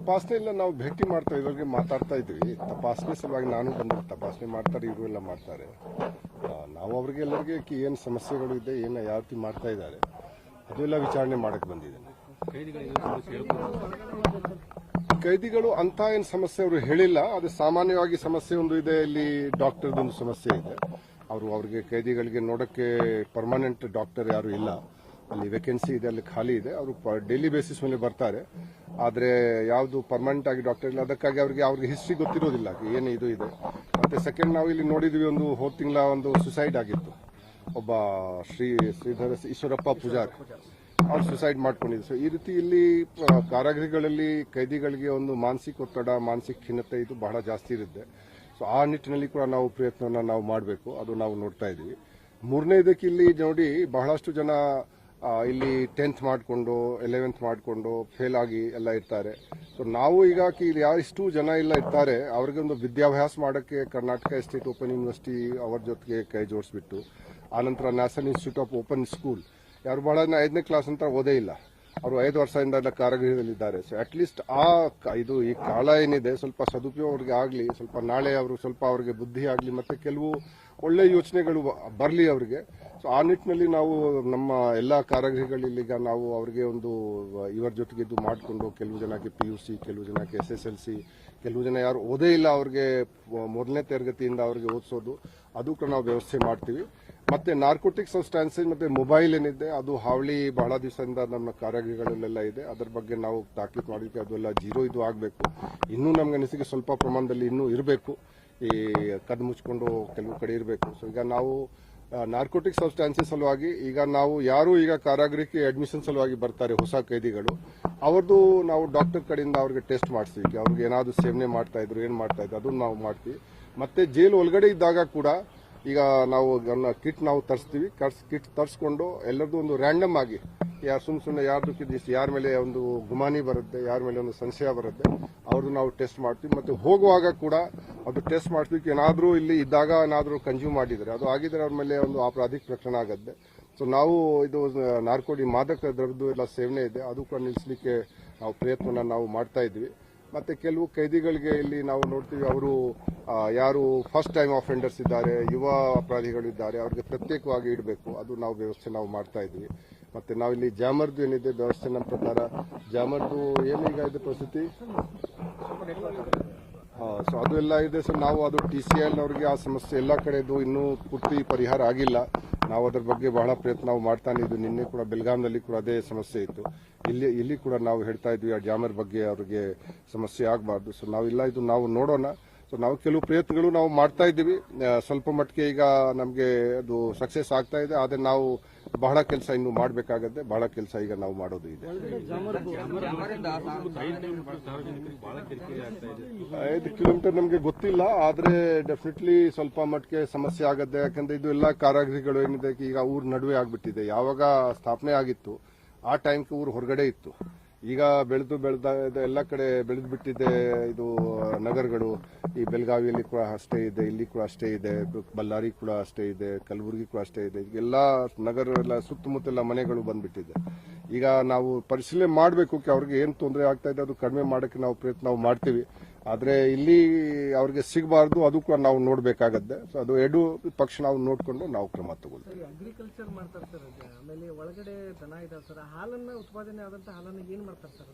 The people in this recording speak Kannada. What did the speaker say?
ತಪಾಸಣೆ ಇಲ್ಲ, ನಾವು ಭೇಟಿ ಮಾಡ್ತಾ ಇದ್ರಿಗೆ ಮಾತಾಡ್ತಾ ಇದ್ವಿ. ತಪಾಸಣೆ ಸಲುವಾಗಿ ನಾನು ಬಂದಿದ್ದೆ, ತಪಾಸಣೆ ಮಾಡ್ತಾರೆ, ಇವರು ಎಲ್ಲ ಮಾಡ್ತಾರೆ. ನಾವು ಅವ್ರಿಗೆ ಎಲ್ಲರಿಗೆ ಏನು ಸಮಸ್ಯೆಗಳು ಇದೆ, ಏನು ಯಾವ ರೀತಿ ಮಾಡ್ತಾ ಇದ್ದಾರೆ ಅದೆಲ್ಲ ವಿಚಾರಣೆ ಮಾಡಕ್ಕೆ ಬಂದಿದ್ದೇನೆ. ಕೈದಿಗಳು ಅಂತ ಏನು ಸಮಸ್ಯೆ ಅವರು ಹೇಳಿಲ್ಲ. ಅದು ಸಾಮಾನ್ಯವಾಗಿ ಸಮಸ್ಯೆ ಒಂದು ಇದೆ, ಇಲ್ಲಿ ಡಾಕ್ಟರ್ದೊಂದು ಸಮಸ್ಯೆ ಇದೆ. ಅವ್ರಿಗೆ ಕೈದಿಗಳಿಗೆ ನೋಡಕ್ಕೆ ಪರ್ಮನೆಂಟ್ ಡಾಕ್ಟರ್ ಯಾರು ಇಲ್ಲ, ಅಲ್ಲಿ ವೇಕೆನ್ಸಿ ಇದೆ, ಅಲ್ಲಿ ಖಾಲಿ ಇದೆ. ಅವರು ಡೈಲಿ ಬೇಸಿಸ್ ಮೇಲೆ ಬರ್ತಾರೆ, ಆದರೆ ಯಾವುದು ಪರ್ಮನೆಂಟ್ ಆಗಿ ಡಾಕ್ಟರ್ ಇಲ್ಲ. ಅದಕ್ಕಾಗಿ ಅವ್ರಿಗೆ ಹಿಸ್ಟ್ರಿ ಗೊತ್ತಿರೋದಿಲ್ಲ ಏನು ಇದು ಇದೆ. ಮತ್ತೆ ಸೆಕೆಂಡ್ ನಾವು ಇಲ್ಲಿ ನೋಡಿದ್ವಿ, ಒಂದು ಹೋದ ತಿಂಗಳ ಒಂದು ಸುಸೈಡ್ ಆಗಿತ್ತು. ಒಬ್ಬ ಶ್ರೀಧರ ಈಶ್ವರಪ್ಪ ಪೂಜಾರ್ ಅವ್ರು ಸುಸೈಡ್ ಮಾಡ್ಕೊಂಡಿದ್ರು. ಸೊ ಈ ರೀತಿ ಇಲ್ಲಿ ಕಾರಾಗೃಹಗಳಲ್ಲಿ ಕೈದಿಗಳಿಗೆ ಒಂದು ಮಾನಸಿಕ ಒತ್ತಡ, ಮಾನಸಿಕ ಖಿನ್ನತೆ ಇದು ಬಹಳ ಜಾಸ್ತಿ ಇರುತ್ತೆ. ಸೊ ಆ ನಿಟ್ಟಿನಲ್ಲಿ ಕೂಡ ನಾವು ಪ್ರಯತ್ನವನ್ನು ನಾವು ಮಾಡಬೇಕು, ಅದು ನಾವು ನೋಡ್ತಾ ಇದ್ದೀವಿ. ಮೂರನೇದಕ್ಕೆ ಇಲ್ಲಿ ನೋಡಿ ಬಹಳಷ್ಟು ಜನ ಇಲ್ಲಿ 10th ಮಾಡಿಕೊಂಡು 11th ಮಾಡಿಕೊಂಡು ಫೇಲ್ ಆಗಿ ಎಲ್ಲ ಇರ್ತಾರೆ. ಸೊ ನಾವು ಈಗ ಯಾರಿಷ್ಟು ಜನ ಎಲ್ಲ ಇರ್ತಾರೆ ಅವ್ರಿಗೆ ಒಂದು ವಿದ್ಯಾಭ್ಯಾಸ ಮಾಡೋಕ್ಕೆ ಕರ್ನಾಟಕ ಸ್ಟೇಟ್ ಓಪನ್ ಯೂನಿವರ್ಸಿಟಿ ಅವ್ರ ಜೊತೆಗೆ ಕೈ ಜೋಡಿಸ್ಬಿಟ್ಟು, ಆನಂತರ national institute of open school ಯಾರು ಬಹಳ 5ನೇ ಕ್ಲಾಸ್ ಅಂತ ಓದೇ ಇಲ್ಲ, ಅವರು 5 ವರ್ಷದಿಂದ ಎಲ್ಲ ಕಾರಾಗೃಹದಲ್ಲಿದ್ದಾರೆ. ಸೊ ಅಟ್ಲೀಸ್ಟ್ ಈ ಕಾಲ ಏನಿದೆ ಸ್ವಲ್ಪ ಸದುಪಯೋಗ ಅವ್ರಿಗೆ ಆಗಲಿ, ಸ್ವಲ್ಪ ನಾಳೆ ಅವರು ಸ್ವಲ್ಪ ಅವ್ರಿಗೆ ಬುದ್ಧಿ ಆಗಲಿ, ಮತ್ತೆ ಕೆಲವು ಒಳ್ಳೆ ಯೋಚನೆಗಳು ಬರಲಿ ಅವರಿಗೆ. ಸೊ ಆ ನಿಟ್ಟಿನಲ್ಲಿ ನಾವು ನಮ್ಮ ಎಲ್ಲ ಕಾರಾಗೃಹಗಳಲ್ಲೀಗ ನಾವು ಅವ್ರಿಗೆ ಒಂದು ಇವರ ಜೊತೆಗೆ ಇದು ಮಾಡಿಕೊಂಡು, ಕೆಲವು ಜನಕ್ಕೆ PUC, ಕೆಲವು ಜನಕ್ಕೆ SSLC, ಕೆಲವು ಜನ ಯಾರು ಓದೇ ಇಲ್ಲ ಅವ್ರಿಗೆ 1ನೇ ತರಗತಿಯಿಂದ ಅವ್ರಿಗೆ ಓದಿಸೋದು, ಅದು ಕೂಡ ನಾವು ವ್ಯವಸ್ಥೆ ಮಾಡ್ತೀವಿ. ಮತ್ತೆ ನಾರ್ಕೋಟಿಕ್ ಸಬ್ಸ್ಟಾನ್ಸಸ್ ಮತ್ತೆ ಮೊಬೈಲ್ ಏನಿದೆ ಅದು ಹಾವಳಿ ಬಹಳ ದಿವಸದಿಂದ ನಮ್ಮ ಕಾರಾಗೃಹಗಳಲ್ಲೆಲ್ಲ ಇದೆ. ಅದರ ಬಗ್ಗೆ ನಾವು ತಾಕೀತು ಮಾಡಲಿಕ್ಕೆ ಅದೆಲ್ಲ ಇದು ಆಗಬೇಕು. ಇನ್ನೂ ನಮ್ಗೆ ಅನಿಸಿಕೆ ಸ್ವಲ್ಪ ಪ್ರಮಾಣದಲ್ಲಿ ಇನ್ನೂ ಇರಬೇಕು, ಈ ಕದ್ದು ಮುಚ್ಕೊಂಡು ಕೆಲವು ಕಡೆ ಇರಬೇಕು. ಸೊ ಈಗ ನಾವು ನಾರ್ಕೋಟಿಕ್ ಸಬ್ಸ್ಟಾನ್ಸಸ್ ಸಲುವಾಗಿ ಈಗ ನಾವು ಯಾರು ಈಗ ಕಾರಾಗೃಹಕ್ಕೆ ಅಡ್ಮಿಷನ್ ಸಲುವಾಗಿ ಬರ್ತಾರೆ ಹೊಸ ಕೈದಿಗಳು, ಅವ್ರದ್ದು ನಾವು ಡಾಕ್ಟರ್ ಕಡೆಯಿಂದ ಅವ್ರಿಗೆ ಟೆಸ್ಟ್ ಮಾಡಿಸ್ತೀವಿ. ಅವ್ರಿಗೆ ಏನಾದ್ರು ಸೇವನೆ ಮಾಡ್ತಾ ಇದ್ರು, ಏನು ಮಾಡ್ತಾ ಇದ್ರು ಅದನ್ನು ನಾವು ಮಾಡ್ತೀವಿ. ಮತ್ತೆ ಜೈಲು ಒಳಗಡೆ ಇದ್ದಾಗ ಕೂಡ ಈಗ ನಾವು ಕಿಟ್ ನಾವು ತರಿಸ್ತೀವಿ. ಕಿಟ್ ತರಿಸ್ಕೊಂಡು ಎಲ್ಲರದ್ದು ಒಂದು ರ್ಯಾಂಡಮ್ ಆಗಿ ಸುಮ್ಮನೆ ಯಾರ ಮೇಲೆ ಒಂದು ಗುಮಾನಿ ಬರುತ್ತೆ, ಯಾರ ಮೇಲೆ ಒಂದು ಸಂಶಯ ಬರುತ್ತೆ, ಅವ್ರದ್ದು ನಾವು ಟೆಸ್ಟ್ ಮಾಡ್ತೀವಿ. ಮತ್ತೆ ಹೋಗುವಾಗ ಕೂಡ ಅದು ಟೆಸ್ಟ್ ಮಾಡ್ತೀವಿ. ಏನಾದರೂ ಇಲ್ಲಿ ಇದ್ದಾಗ ಏನಾದರೂ ಕನ್ಸ್ಯೂಮ್ ಮಾಡಿದರೆ ಅದು ಆಗಿದ್ರೆ ಅವ್ರ ಮೇಲೆ ಒಂದು ಅಪರಾಧಿಕ ಪ್ರಕರಣ ಆಗುತ್ತೆ. ಸೊ ನಾವು ಇದು ಮಾದಕ ದ್ರವ್ಯದ್ದು ಎಲ್ಲ ಸೇವನೆ ಇದೆ, ಅದು ಕೂಡ ನಿಲ್ಲಿಸಲಿಕ್ಕೆ ನಾವು ಪ್ರಯತ್ನ ನಾವು ಮಾಡ್ತಾ ಇದ್ವಿ. ಮತ್ತೆ ಕೆಲವು ಕೈದಿಗಳಿಗೆ ಇಲ್ಲಿ ನಾವು ನೋಡ್ತೀವಿ, ಅವರು ಯಾರು ಫಸ್ಟ್ ಟೈಮ್ ಆಫೆಂಡರ್ಸ್ ಇದ್ದಾರೆ, ಯುವ ಅಪರಾಧಿಗಳಿದ್ದಾರೆ, ಅವ್ರಿಗೆ ಪ್ರತ್ಯೇಕವಾಗಿ ಇಡಬೇಕು, ಅದು ನಾವು ವ್ಯವಸ್ಥೆ ನಾವು ಮಾಡ್ತಾ ಇದ್ವಿ. ಮತ್ತೆ ನಾವಿಲ್ಲಿ ಜಾಮರ್ದು ಏನಿದೆ ವ್ಯವಸ್ಥೆ ನಮ್ಮ ಪ್ರಕಾರ, ಜಾಮರ್ದು ಏನೀಗ ಇದೆ ಪರಿಸ್ಥಿತಿ, ಸೊ ಅದು ಎಲ್ಲ ಇದೆ. ಸೊ ನಾವು ಅದು TCL ಅವ್ರಿಗೆ ಆ ಸಮಸ್ಯೆ ಎಲ್ಲ ಕಡೆದು ಇನ್ನೂ ಪೂರ್ತಿ ಪರಿಹಾರ ಆಗಿಲ್ಲ. ನಾವು ಅದರ ಬಗ್ಗೆ ಬಹಳ ಪ್ರಯತ್ನ ನಾವು ಮಾಡ್ತಾನೆ ಇದ್ವಿ. ನಿನ್ನೆ ಕೂಡ ಬೆಳಗಾಂನಲ್ಲಿ ಕೂಡ ಅದೇ ಸಮಸ್ಯೆ ಇತ್ತು. ಇಲ್ಲಿ ಕೂಡ ನಾವು ಹೇಳ್ತಾ ಇದ್ವಿ ಆ ಜಾಮರ್ ಬಗ್ಗೆ ಅವ್ರಿಗೆ ಸಮಸ್ಯೆ ಆಗಬಾರ್ದು. ಸೊ ನಾವಿಲ್ಲ ಇದು ನಾವು ನೋಡೋಣ. ಸೊ ನಾವು ಕೆಲವು ಪ್ರಯತ್ನಗಳು ನಾವು ಮಾಡ್ತಾ ಇದ್ದೀವಿ. ಸ್ವಲ್ಪ ಮಟ್ಟಿಗೆ ಈಗ ನಮಗೆ ಅದು ಸಕ್ಸಸ್ ಆಗ್ತಾ ಇದೆ, ಆದರೆ ನಾವು ಬಹಳ ಕೆಲಸ ಇನ್ನು ಮಾಡಬೇಕಾಗತ್ತೆ, ಬಹಳ ಕೆಲಸ ಈಗ ನಾವು ಮಾಡೋದು ಇದೆ. 5 ಕಿಲೋಮೀಟರ್ ನಮಗೆ ಗೊತ್ತಿಲ್ಲ, ಆದರೆ ಡೆಫಿನೆಟ್ಲಿ ಸ್ವಲ್ಪ ಮಟ್ಟಿಗೆ ಸಮಸ್ಯೆ ಆಗತ್ತೆ. ಯಾಕಂದ್ರೆ ಇದು ಎಲ್ಲ ಕಾರಾಗೃಹಗಳು ಏನಿದೆ ಈಗ ಊರ್ ನಡುವೆ ಆಗ್ಬಿಟ್ಟಿದೆ. ಯಾವಾಗ ಸ್ಥಾಪನೆ ಆಗಿತ್ತು ಆ ಟೈಮ್ಗೆ ಊರು ಹೊರಗಡೆ ಇತ್ತು. ಈಗ ಬೆಳೆದ ಎಲ್ಲ ಕಡೆ ಬೆಳೆದು ಬಿಟ್ಟಿದೆ ಇದು ನಗರಗಳು. ಈ ಬೆಳಗಾವಿಯಲ್ಲಿ ಕೂಡ ಅಷ್ಟೇ ಇದೆ, ಇಲ್ಲಿ ಕೂಡ ಅಷ್ಟೇ ಇದೆ, ಬಳ್ಳಾರಿ ಕೂಡ ಅಷ್ಟೇ ಇದೆ, ಕಲಬುರಗಿ ಕೂಡ ಅಷ್ಟೇ ಇದೆ. ಎಲ್ಲ ನಗರ ಸುತ್ತಮುತ್ತಲ ಮನೆಗಳು ಬಂದ್ಬಿಟ್ಟಿದೆ. ಈಗ ನಾವು ಪರಿಶೀಲನೆ ಮಾಡಬೇಕು, ಅವ್ರಿಗೆ ಏನು ತೊಂದರೆ ಆಗ್ತಾ ಇದೆ ಅದು ಕಡಿಮೆ ಮಾಡೋಕ್ಕೆ ನಾವು ಪ್ರಯತ್ನ ನಾವು ಮಾಡ್ತೀವಿ. ಆದರೆ ಇಲ್ಲಿ ಅವ್ರಿಗೆ ಸಿಗಬಾರ್ದು, ಅದು ಕೂಡ ನಾವು ನೋಡಬೇಕಾಗತ್ತೆ. ಸೊ ಅದು 2 ಪಕ್ಷ ನಾವು ನೋಡಿಕೊಂಡು ನಾವು ಕ್ರಮ ತಗೊಳ್ತೀವಿ. ಅಗ್ರಿಕಲ್ಚರ್ ಮಾಡ್ತಾರೆ ಸರ್, ಆಮೇಲೆ ಒಳಗಡೆ ದನ ಇದಾವೆ ಸರ್, ಹಾಲನ್ನ ಉತ್ಪಾದನೆ ಆದಂತ ಹಾಲನ್ನ ಏನ್ ಮಾಡ್ತಾರೆ ಸರ್?